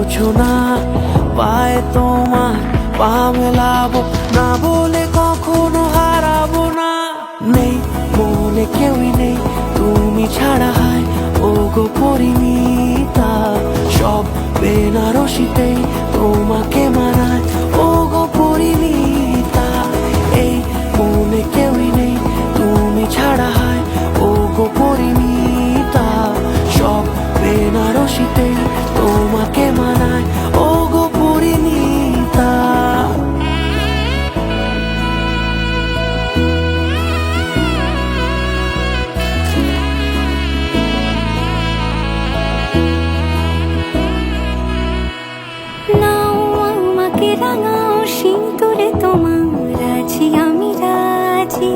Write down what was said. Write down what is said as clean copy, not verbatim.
বোঝো না, পায়ে তোমার পা মেলাবো না বলে কখনো হারাবো না। নেই মনে কেউই নেই তুমি ছাড়া, হায় ও গো পরিণীতা। সব বেনারসিতেই তোমাকে মানায় ও গো পরিণীতা। এই মনে কেউই নেই তুমি ছাড়া, হায় ও গো পরিণীতা। সব বেনারসিতেই তোমাকে মানায় ও গো পরিণীতা। নাও আমাকে রাঙাও সিঁদুরে তোমার, রাজি আমি রাজি।